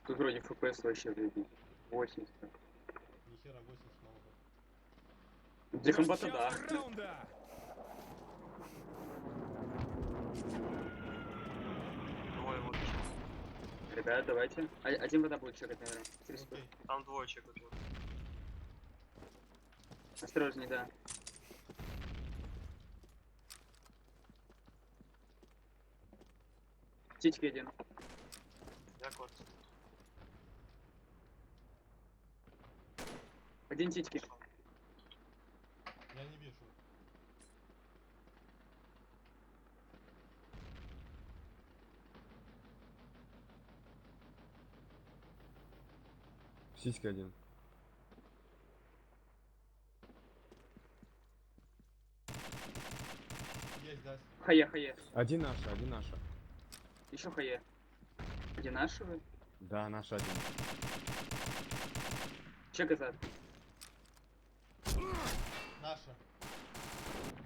Тут вроде FPS вообще вроде 80. Нихера 80 мало. Для комбата Начало да. раунда! Двое вот. Ребят, давайте. Один вода будет чекать, наверное. Окей. Там двое чекают. Вот. Осторожней, да. Птички один. Я кот. Один птички. Я не вижу. Сиська один. Есть, да. Хае, хае. Один наша, один наша. Еще хае. Один нашего. Да, наш один. Чек зад. Наша.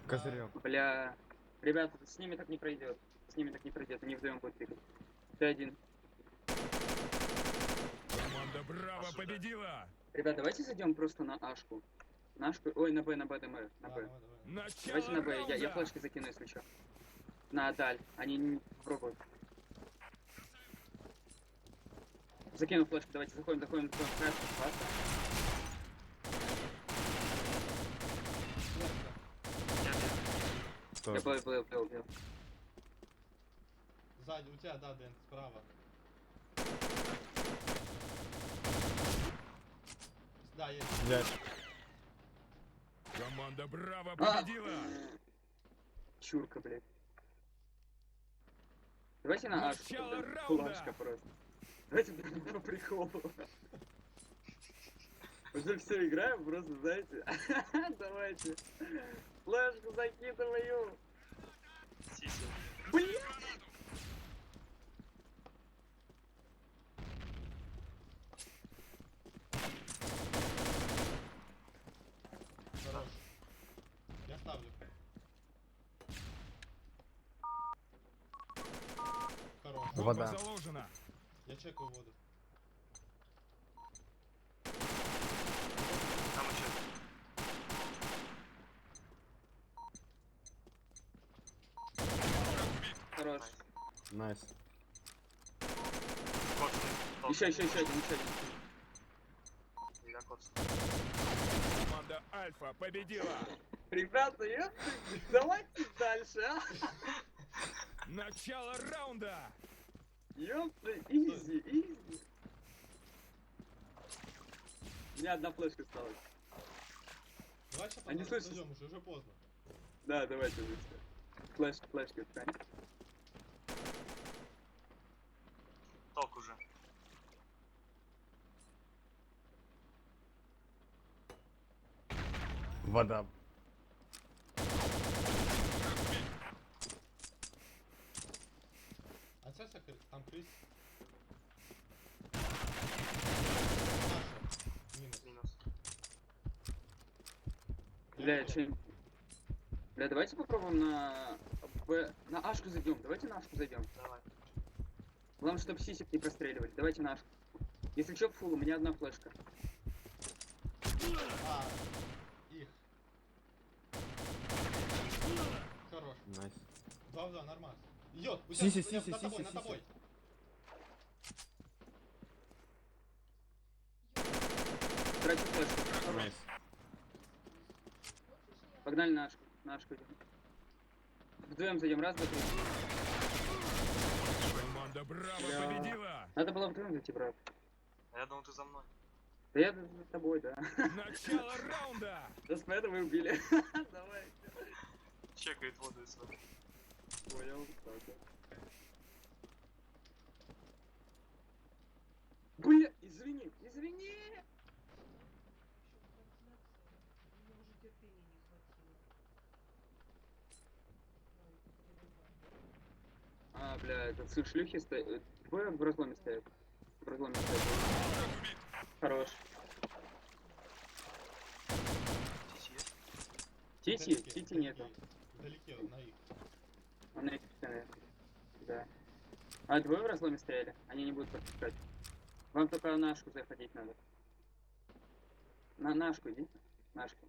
Козырек. Бля. Ребят, с ними так не пройдет. С ними так не пройдет. Они вдвоем будут бегать. Ты один. Команда Браво победила! Ребят, давайте зайдем просто на Ашку. На Ашку. Ой, на Б, на Б, ДМ. На Да, Б. давай, давай. Давайте Начало на Б. Я раунда! флешки закину, если что. На Даль. Они не пробуют. Закину флешку. Давайте заходим. Красный. Классно. Я Тоже. был. Сзади, у тебя, да, Дэн, справа. Да, есть. Взять. Команда Браво победила! Чурка, блядь. Давайте на Ашку. Начало тогда. раунда. Флешка просто. Давайте по приколу. Уже все играем, просто, знаете. Давайте. Флешку закидываю. Сиси. Блядь! Хорош. Я ставлю. Хорош. Бомба Вода. заложена! Я чекаю воду. Там еще. Хорош. Найс. Кот. Еще один. Я кот. Команда Альфа победила! Ребята, давайте дальше, а? Начало раунда! Ёпта, изи. У меня одна флешка осталась. Давай сейчас Они слышат. подождем, уже поздно. Да, давайте быстро. Флешки ткань. Ток уже. Вода. А сейчас там крыс. Наша. Минус. Минус. Бля, Бля, давайте попробуем на Б. На Ашку зайдем. Давайте на Ашку зайдем. Давай. Главное, чтобы сисек не простреливали. Давайте на Ашку. Если что, фул, у меня одна флешка. А, их. Хорош. Найс. Да, нормально. Идет, у Сиси, тебя, сиси, над тобой, сиси, над сиси. тобой. Трачу флешку. Найс. Погнали на Ашку. На Ашку идем. Вдвоем зайдем. Раз, два, три. Команда Браво Бля. победила! Надо было вдвоем зайти, брат. А я думал, ты за мной. Да я за тобой, да. Начало раунда! Сейчас поэтому и убили. Давай. Чекает воду и свою. Понял. Так. Бля, извини. Мне уже терпения не хватило. А, бля, этот сын шлюхи стоит. Двое в разломе стоят. В разломе стоят. Хорош. Сиси есть? Тити? Вдалеке, Тити вдалеке нету. их. Вдалеке, на их. Он на этих стенах. Да. А, двое в разломе стояли. Они не будут пропускать. Вам только на нашку заходить надо. На нашку идите. Нашку.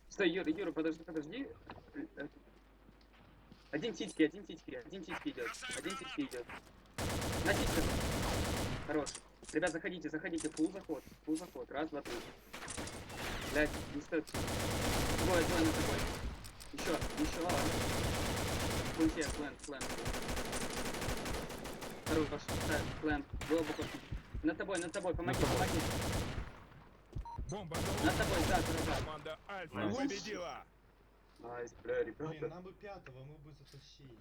Стой, Юра, подожди. Один титьки идет. Один титьки идет. На титьки. Хорош. Ребят, заходите. Фул заход. Раз, два, три. Блядь, не стоит. Двое на тобой. Еще. Пульте, план. Хорош, план. Глубоко. На тобой, помоги. Бомба На тобой, да. Команда Альфа Найс. победила. Найс, бля, Блин, ребята. нам бы пятого, мы бы затащили.